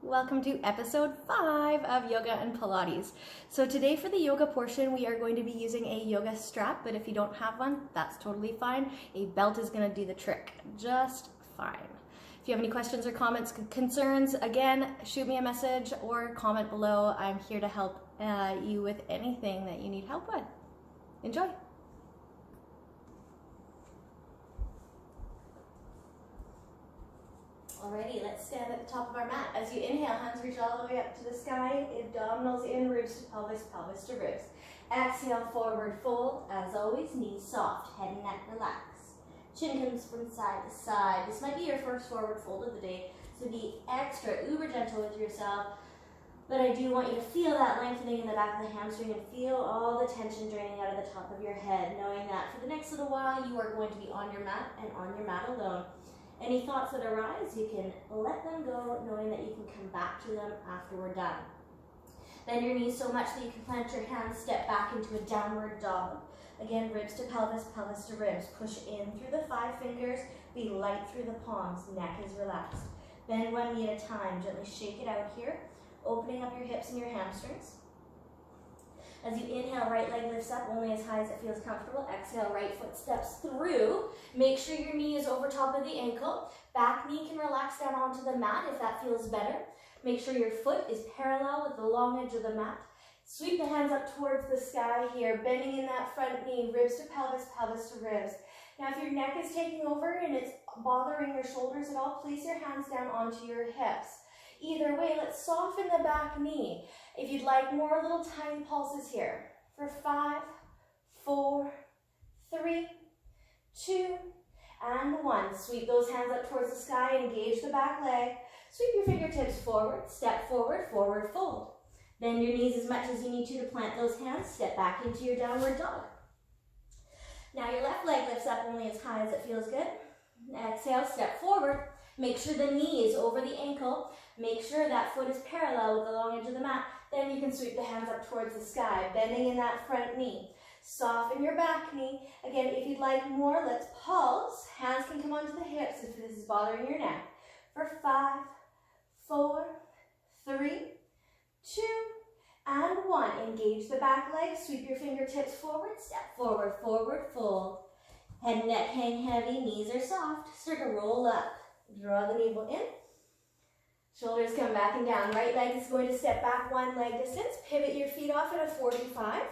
Welcome to episode 5 of Yoga and Pilates. So today for the yoga portion, we are going to be using a yoga strap, but if you don't have one, that's totally fine. A belt is going to do the trick just fine. If you have any questions or comments, concerns, again, shoot me a message or comment below. I'm here to help you with anything that you need help with. Enjoy. Alrighty, let's stand at the top of our mat. As you inhale, hands reach all the way up to the sky, abdominals in, ribs to pelvis, pelvis to ribs. Exhale, forward fold. As always, knees soft, head and neck relax. Chin comes from side to side. This might be your first forward fold of the day, so be extra uber gentle with yourself. But I do want you to feel that lengthening in the back of the hamstring and feel all the tension draining out of the top of your head, knowing that for the next little while, you are going to be on your mat and on your mat alone. Any thoughts that arise, you can let them go, knowing that you can come back to them after we're done. Bend your knees so much that you can plant your hands, step back into a downward dog. Again, ribs to pelvis, pelvis to ribs. Push in through the 5 fingers, be light through the palms, neck is relaxed. Bend one knee at a time, gently shake it out here, opening up your hips and your hamstrings. As you inhale, right leg lifts up only as high as it feels comfortable. Exhale, right foot steps through. Make sure your knee is over top of the ankle. Back knee can relax down onto the mat if that feels better. Make sure your foot is parallel with the long edge of the mat. Sweep the hands up towards the sky here, bending in that front knee, ribs to pelvis, pelvis to ribs. Now if your neck is taking over and it's bothering your shoulders at all, place your hands down onto your hips. Either way, let's soften the back knee. If you'd like more little tiny pulses here. For 5, 4, 3, 2, and 1. Sweep those hands up towards the sky, engage the back leg. Sweep your fingertips forward, step forward, forward fold. Bend your knees as much as you need to plant those hands. Step back into your downward dog. Now your left leg lifts up only as high as it feels good. Exhale, step forward. Make sure the knee is over the ankle. Make sure that foot is parallel with the long edge of the mat. Then you can sweep the hands up towards the sky, bending in that front knee. Soften your back knee. Again, if you'd like more, let's pulse. Hands can come onto the hips if this is bothering your neck. For 5, 4, 3, 2, and 1. Engage the back leg. Sweep your fingertips forward. Step forward, forward fold. Head and neck hang heavy. Knees are soft. Start to roll up. Draw the navel in. Shoulders come back and down. Right leg is going to step back 1 leg distance. Pivot your feet off at a 45.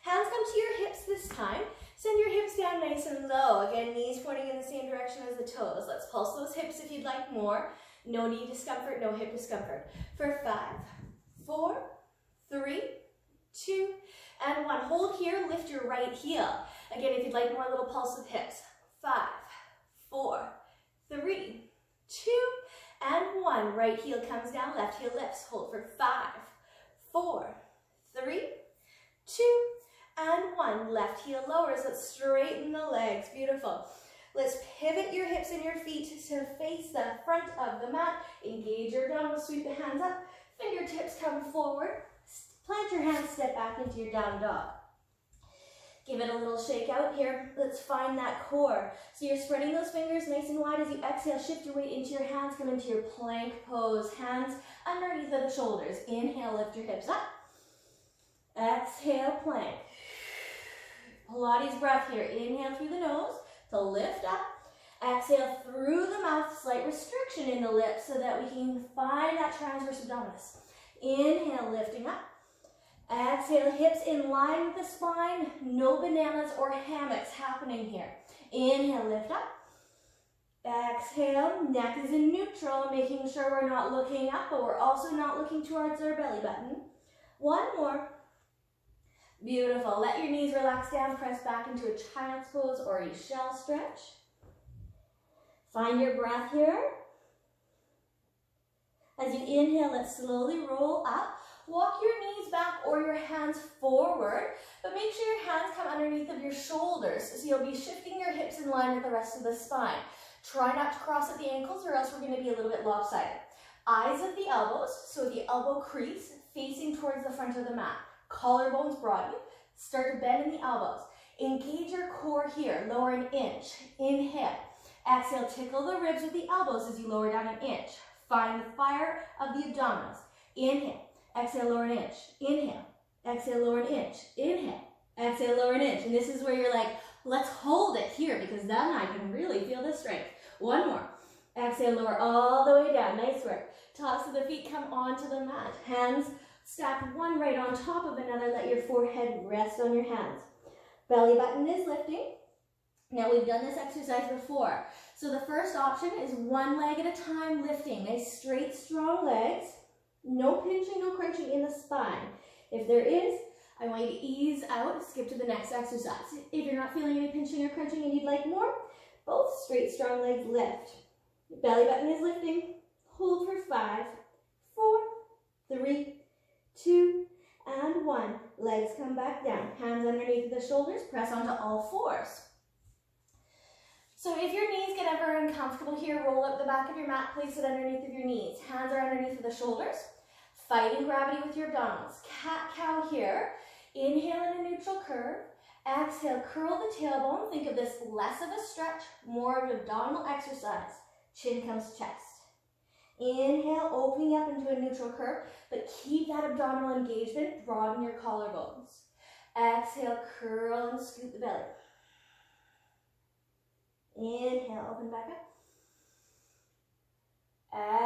Hands come to your hips this time. Send your hips down nice and low. Again, knees pointing in the same direction as the toes. Let's pulse those hips if you'd like more. No knee discomfort, no hip discomfort. For 5, 4, 3, 2, and 1. Hold here, lift your right heel. Again, if you'd like more little pulse with hips. 5, 4, 3, 2, and 1. Right heel comes down, left heel lifts. Hold for 5, 4, 3, 2, and 1. Left heel lowers. Let's straighten the legs. Beautiful. Let's pivot your hips and your feet to face the front of the mat. Engage your abdominals. Sweep the hands up. Fingertips come forward. Plant your hands, step back into your down dog. Give it a little shake out here. Let's find that core. So you're spreading those fingers nice and wide as you exhale. Shift your weight into your hands. Come into your plank pose. Hands underneath of the shoulders. Inhale, lift your hips up. Exhale, plank. Pilates breath here. Inhale through the nose to lift up. Exhale through the mouth. Slight restriction in the lips so that we can find that transverse abdominis. Inhale, lifting up. Exhale, hips in line with the spine. No bananas or hammocks happening here. Inhale, lift up. Exhale, neck is in neutral, making sure we're not looking up, but we're also not looking towards our belly button. 1 more. Beautiful. Let your knees relax down. Press back into a child's pose or a shell stretch. Find your breath here. As you inhale, let's slowly roll up. Walk your knees back or your hands forward, but make sure your hands come underneath of your shoulders. So you'll be shifting your hips in line with the rest of the spine. Try not to cross at the ankles or else we're going to be a little bit lopsided. Eyes at the elbows, so the elbow crease facing towards the front of the mat. Collarbones broaden. Start to bend in the elbows. Engage your core here. Lower an inch. Inhale. Exhale, tickle the ribs with the elbows as you lower down an inch. Find the fire of the abdominals. Inhale, exhale, lower an inch. Inhale, exhale, lower an inch. Inhale, exhale, lower an inch. And this is where you're like, let's hold it here because then I can really feel the strength. One more. Exhale, lower all the way down. Nice work. Tops of the feet come onto the mat. Hands stacked one right on top of another. Let your forehead rest on your hands. Belly button is lifting. Now we've done this exercise before. So the first option is one leg at a time lifting. Nice straight, strong legs. No pinching, no crunching in the spine. If there is, I want you to ease out, skip to the next exercise. If you're not feeling any pinching or crunching and you'd like more, both straight, strong legs lift. Belly button is lifting. Hold for 5, 4, 3, 2, and 1. Legs come back down. Hands underneath the shoulders. Press onto all fours. So if your knees get ever uncomfortable here, roll up the back of your mat, place it underneath of your knees. Hands are underneath of the shoulders. Fighting gravity with your abdominals. Cat-cow here. Inhale in a neutral curve. Exhale, curl the tailbone. Think of this less of a stretch, more of an abdominal exercise. Chin comes to chest. Inhale, opening up into a neutral curve, but keep that abdominal engagement. Broaden your collarbones. Exhale, curl and scoop the belly. Inhale, open back up.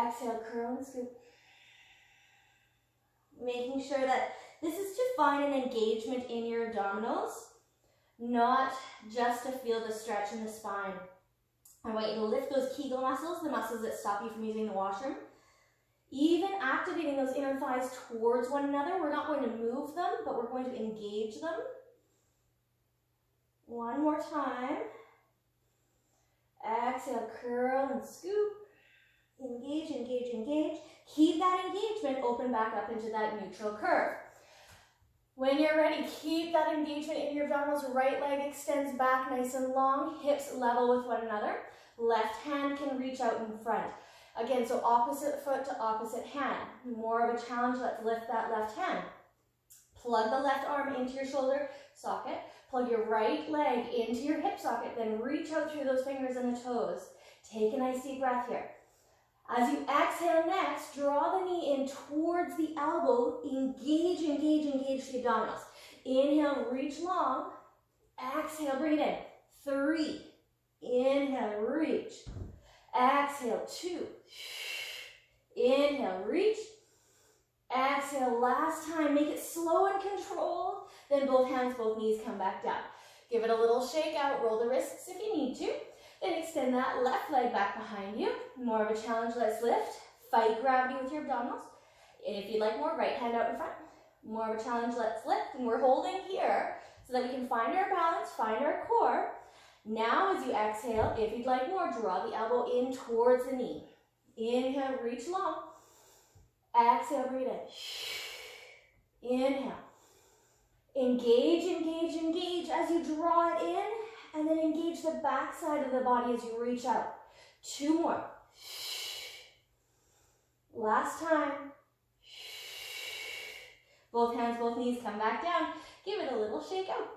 Exhale, curl and scoop. Making sure that this is to find an engagement in your abdominals, not just to feel the stretch in the spine. I want you to lift those Kegel muscles, the muscles that stop you from using the washroom. Even activating those inner thighs towards one another. We're not going to move them, but we're going to engage them. One more time. Exhale, curl and scoop. Engage, engage, engage. Keep that engagement, open back up into that neutral curve. When you're ready, keep that engagement in your abdominals. Right leg extends back nice and long, hips level with one another. Left hand can reach out in front. Again, so opposite foot to opposite hand. More of a challenge, let's lift that left hand. Plug the left arm into your shoulder socket. Plug your right leg into your hip socket, then reach out through those fingers and the toes. Take a nice deep breath here. As you exhale next, draw the knee in towards the elbow. Engage, engage, engage the abdominals. Inhale, reach long. Exhale, bring it in. 3. Inhale, reach. Exhale, 2. Inhale, reach. Exhale, last time. Make it slow and controlled. Then both hands, both knees come back down. Give it a little shake out. Roll the wrists if you need to. Then extend that left leg back behind you. More of a challenge, let's lift. Fight gravity with your abdominals. And if you'd like more, right hand out in front. More of a challenge, let's lift. And we're holding here so that we can find our balance, find our core. Now as you exhale, if you'd like more, draw the elbow in towards the knee. Inhale, reach long. Exhale, breathe in. Inhale. Engage, engage, engage as you draw it in. And then engage the back side of the body as you reach out. 2 more. Last time. Both hands, both knees come back down. Give it a little shake out.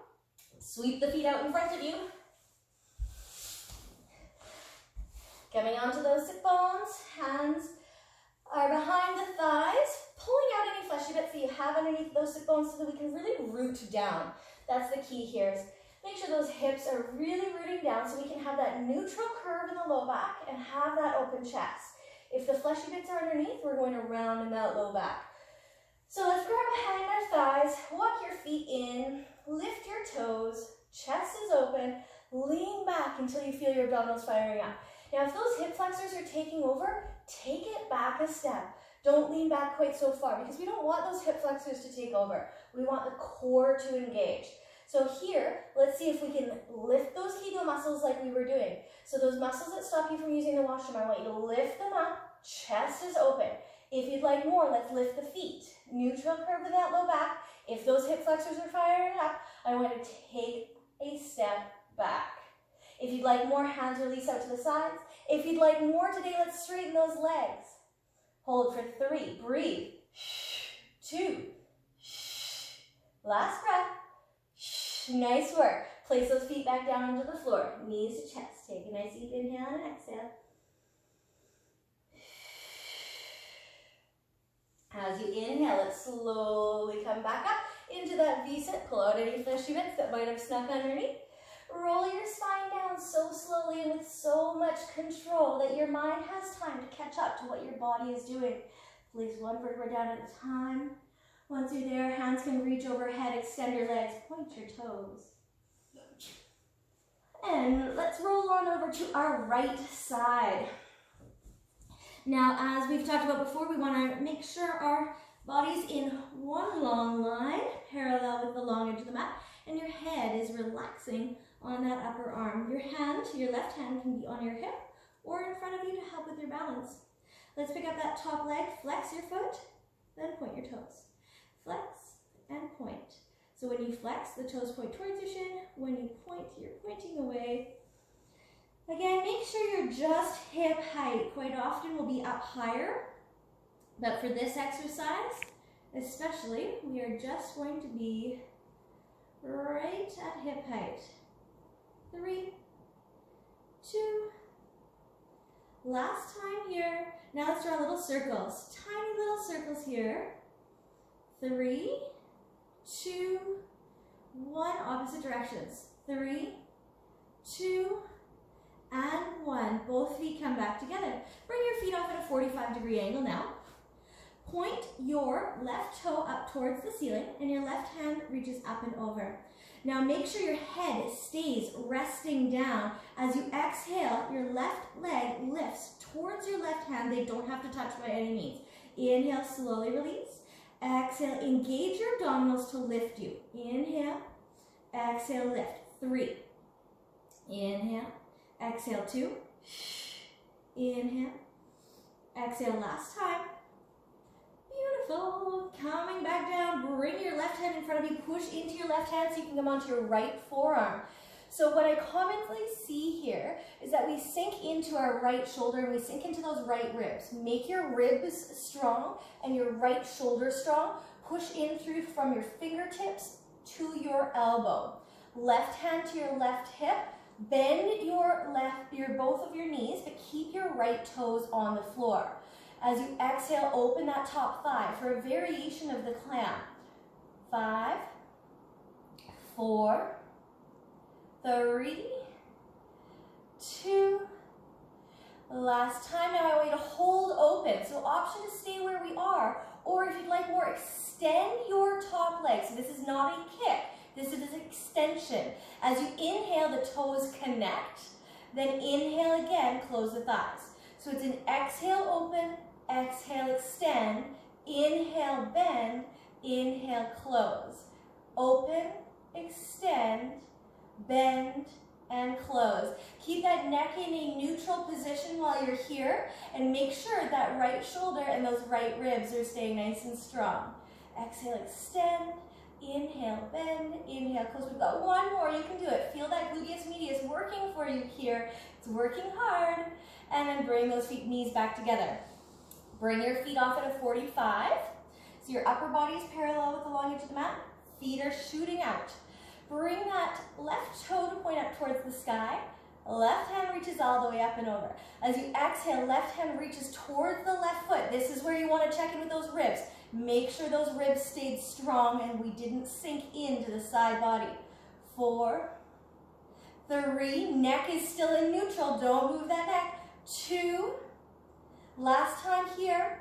Sweep the feet out in front of you. Coming onto those sit bones. Hands are behind the thighs. Pulling out any fleshy bits that you have underneath those sit bones so that we can really root down. That's the key here. Make sure those hips are really rooting down so we can have that neutral curve in the low back and have that open chest. If the fleshy bits are underneath, we're going to round in that low back. So let's grab behind our thighs, walk your feet in, lift your toes, chest is open, lean back until you feel your abdominals firing up. Now if those hip flexors are taking over, take it back a step. Don't lean back quite so far because we don't want those hip flexors to take over. We want the core to engage. So here, let's see if we can lift those Kegel muscles like we were doing. So those muscles that stop you from using the washroom, I want you to lift them up, chest is open. If you'd like more, let's lift the feet. Neutral curve in that low back. If those hip flexors are firing up, I want you to take a step back. If you'd like more, hands release out to the sides. If you'd like more today, let's straighten those legs. Hold for 3, breathe. 2, last breath. Nice work. Place those feet back down onto the floor. Knees to chest. Take a nice deep inhale and exhale. As you inhale, let's slowly come back up into that V-sit. Pull out any fleshy bits that might have snuck underneath. Roll your spine down so slowly and with so much control that your mind has time to catch up to what your body is doing. Place one vertebra down at a time. Once you're there, hands can reach overhead, extend your legs, point your toes. And let's roll on over to our right side. Now, as we've talked about before, we want to make sure our body's in one long line, parallel with the long edge of the mat, and your head is relaxing on that upper arm. Your left hand can be on your hip or in front of you to help with your balance. Let's pick up that top leg, flex your foot, then point your toes. Flex and point. So when you flex, the toes point towards your shin. When you point, you're pointing away. Again, make sure you're just hip height. Quite often we'll be up higher, but for this exercise, especially, we are just going to be right at hip height. 3, 2, last time here. Now let's draw little circles, tiny little circles here. 3, 2, 1, opposite directions. 3, 2, and 1. Both feet come back together. Bring your feet off at a 45-degree angle now. Point your left toe up towards the ceiling and your left hand reaches up and over. Now make sure your head stays resting down. As you exhale, your left leg lifts towards your left hand. They don't have to touch by any means. Inhale, slowly release. Exhale, engage your abdominals to lift you. Inhale, exhale, lift. 3. Inhale, exhale, 2. Inhale, exhale, last time. Beautiful. Coming back down, bring your left hand in front of you, push into your left hand so you can come onto your right forearm. So what I commonly see here is that we sink into our right shoulder and we sink into those right ribs. Make your ribs strong and your right shoulder strong. Push in through from your fingertips to your elbow. Left hand to your left hip. Bend both of your knees, but keep your right toes on the floor. As you exhale, open that top thigh for a variation of the clam. 5, 4, 3, 2, last time. Now I want you to hold open. So option to stay where we are, or if you'd like more, extend your top leg. So this is not a kick, this is an extension. As you inhale, the toes connect, then inhale again, close the thighs. So it's an exhale, open, exhale, extend, inhale, bend, inhale, close. Open, extend, bend, and close. Keep that neck in a neutral position while you're here, and make sure that right shoulder and those right ribs are staying nice and strong. Exhale, extend, inhale, bend, inhale, close. We've got one more, you can do it. Feel that gluteus medius working for you here. It's working hard. And then bring those knees back together. Bring your feet off at a 45. So your upper body is parallel with the long edge of the mat. Feet are shooting out. Bring that left toe to point up towards the sky. Left hand reaches all the way up and over. As you exhale, left hand reaches towards the left foot. This is where you want to check in with those ribs. Make sure those ribs stayed strong and we didn't sink into the side body. 4, 3, neck is still in neutral. Don't move that neck. 2, last time here.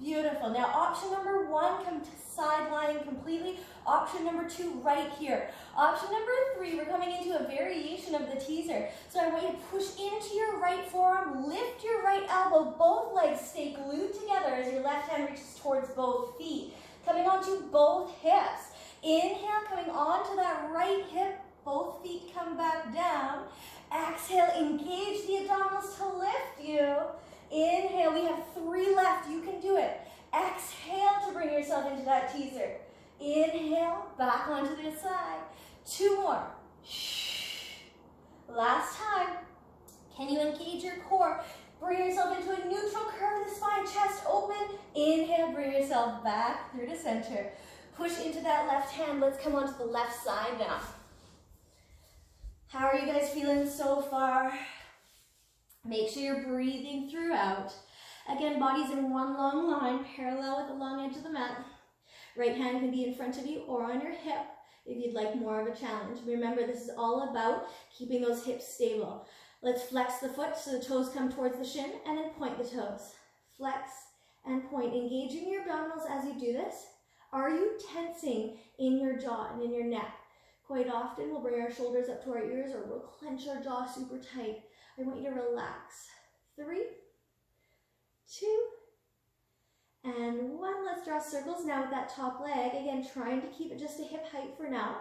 Beautiful. Now option number 1, come to sidelining completely. Option number 2, right here. Option number 3, we're coming into a variation of the teaser. So I want you to push into your right forearm, lift your right elbow, both legs stay glued together as your left hand reaches towards both feet. Coming onto both hips. Inhale, coming onto that right hip, both feet come back down. Exhale, engage the abdominals to lift you. Inhale, we have 3 left, you can do it. Exhale to bring yourself into that teaser. Inhale, back onto the side. 2 more. Last time. Can you engage your core? Bring yourself into a neutral curve of the spine, chest open. Inhale, bring yourself back through to center. Push into that left hand. Let's come onto the left side now. How are you guys feeling so far? Make sure you're breathing throughout. Again, body's in one long line, parallel with the long edge of the mat. Right hand can be in front of you or on your hip if you'd like more of a challenge. Remember, this is all about keeping those hips stable. Let's flex the foot so the toes come towards the shin, and then point the toes. Flex and point, engaging your abdominals as you do this. Are you tensing in your jaw and in your neck? Quite often we'll bring our shoulders up to our ears or we'll clench our jaw super tight. I want you to relax. 3, 2, and 1. Let's draw circles now with that top leg. Again, trying to keep it just to hip height for now.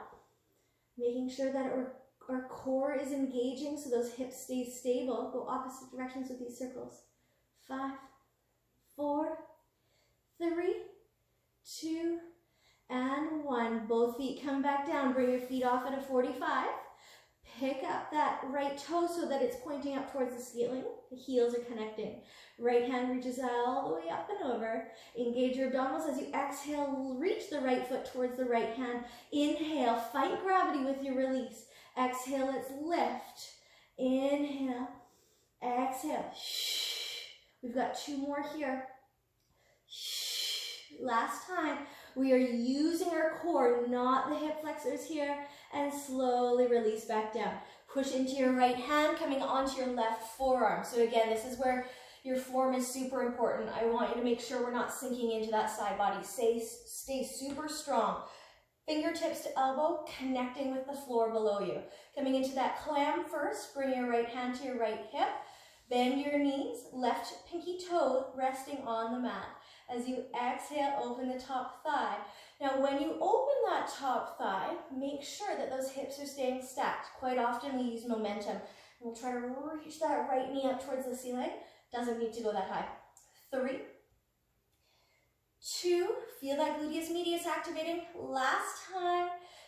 Making sure that our core is engaging so those hips stay stable. Go opposite directions with these circles. 5, 4, 3, 2, and 1. Both feet come back down. Bring your feet off at a 45. Pick up that right toe so that it's pointing up towards the ceiling. The heels are connecting. Right hand reaches all the way up and over. Engage your abdominals as you exhale. Reach the right foot towards the right hand. Inhale. Fight gravity with your release. Exhale. Let's lift. Inhale. Exhale. We've got 2 more here. Last time. We are using our core, not the hip flexors here, and slowly release back down. Push into your right hand, coming onto your left forearm. So again, this is where your form is super important. I want you to make sure we're not sinking into that side body. Stay super strong. Fingertips to elbow, connecting with the floor below you. Coming into that clam first, bring your right hand to your right hip. Bend your knees, left pinky toe resting on the mat. As you exhale, open the top thigh. Now, when you open that top thigh, make sure that those hips are staying stacked. Quite often we use momentum. We'll try to reach that right knee up towards the ceiling. Doesn't need to go that high. 3, 2, feel that gluteus medius activating. Last time.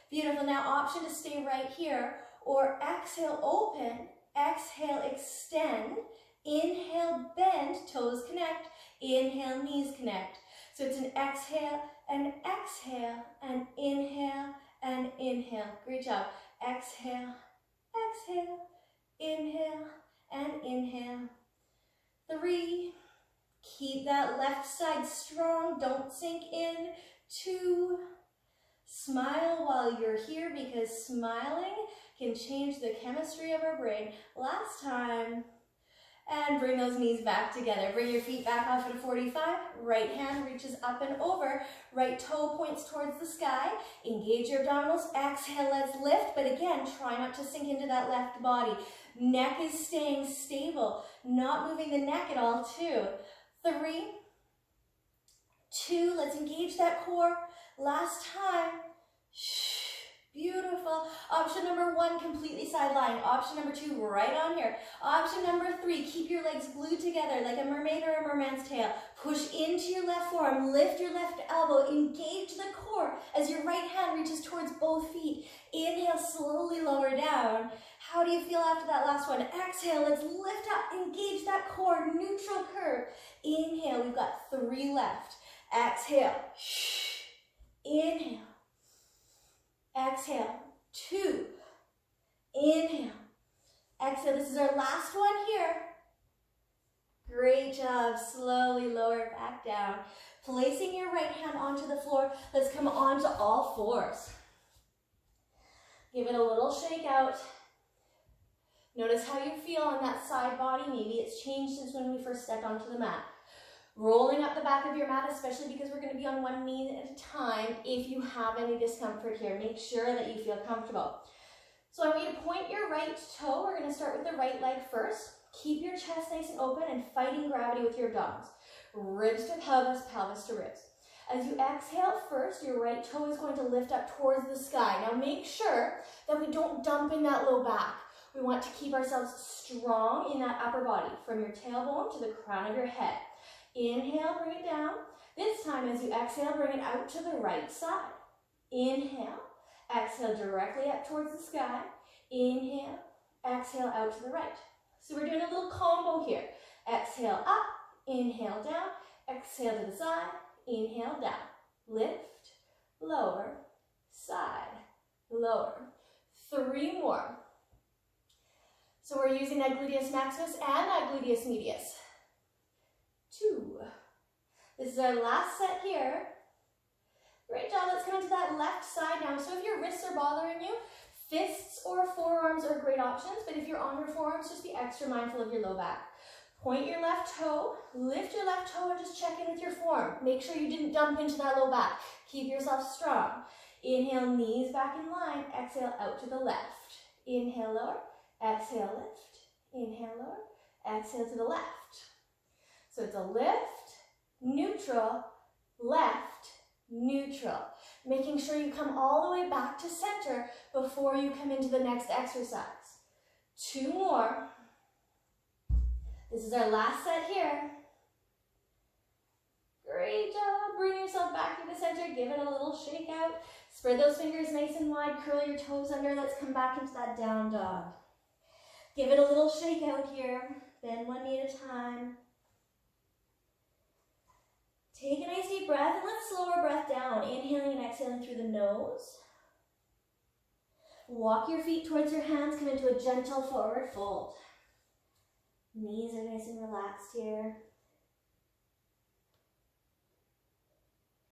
Beautiful. Now, option to stay right here, or exhale, open. Exhale, extend. Inhale, bend, toes connect. Inhale, knees connect. So it's an exhale, and inhale, and inhale. Great job. Exhale, exhale, inhale, and inhale. 3, keep that left side strong. Don't sink in. 2, smile while you're here because smiling can change the chemistry of our brain. Last time. And bring those knees back together. Bring your feet back off at a 45. Right hand reaches up and over. Right toe points towards the sky. Engage your abdominals. Exhale, let's lift. But again, try not to sink into that left body. Neck is staying stable. Not moving the neck at all, 2, 3, 2. Let's engage that core. Last time. Beautiful. Option number 1, completely side lying. Option number 2, right on here. Option number 3, keep your legs glued together like a mermaid or a merman's tail. Push into your left forearm, lift your left elbow, engage the core as your right hand reaches towards both feet. Inhale, slowly lower down. How do you feel after that last one? Exhale, let's lift up, engage that core, neutral curve. Inhale, we've got 3 left. Exhale, inhale. Exhale, 2, inhale, exhale. This is our last one here. Great job. Slowly lower it back down. Placing your right hand onto the floor. Let's come onto all fours. Give it a little shake out. Notice how you feel on that side body. Maybe it's changed since when we first stepped onto the mat. Rolling up the back of your mat, especially because we're going to be on one knee at a time. If you have any discomfort here, make sure that you feel comfortable. So I want you to point your right toe. We're going to start with the right leg first. Keep your chest nice and open and fighting gravity with your abdominals. Ribs to pelvis, pelvis to ribs. As you exhale first, your right toe is going to lift up towards the sky. Now make sure that we don't dump in that low back. We want to keep ourselves strong in that upper body, from your tailbone to the crown of your head. Inhale, bring it down. This time, as you exhale, bring it out to the right side. Inhale, exhale directly up towards the sky. Inhale, exhale out to the right. So we're doing a little combo here. Exhale up, inhale down, exhale to the side, inhale down. Lift, lower, side, lower. 3 more. So we're using that gluteus maximus and that gluteus medius. 2. This is our last set here. Great job. Let's come into that left side now. So if your wrists are bothering you, fists or forearms are great options, but if you're on your forearms, just be extra mindful of your low back. Point your left toe, lift your left toe, and just check in with your form. Make sure you didn't dump into that low back. Keep yourself strong. Inhale, knees back in line. Exhale, out to the left. Inhale, lower. Exhale, lift. Inhale, lower. Exhale to the left. So it's a lift, neutral, left, neutral. Making sure you come all the way back to center before you come into the next exercise. 2 more. This is our last set here. Great job. Bring yourself back to the center. Give it a little shake out. Spread those fingers nice and wide. Curl your toes under. Let's come back into that down dog. Give it a little shake out here. Bend one knee at a time. Take a nice deep breath and let's slow our breath down. Inhaling and exhaling through the nose. Walk your feet towards your hands. Come into a gentle forward fold. Knees are nice and relaxed here.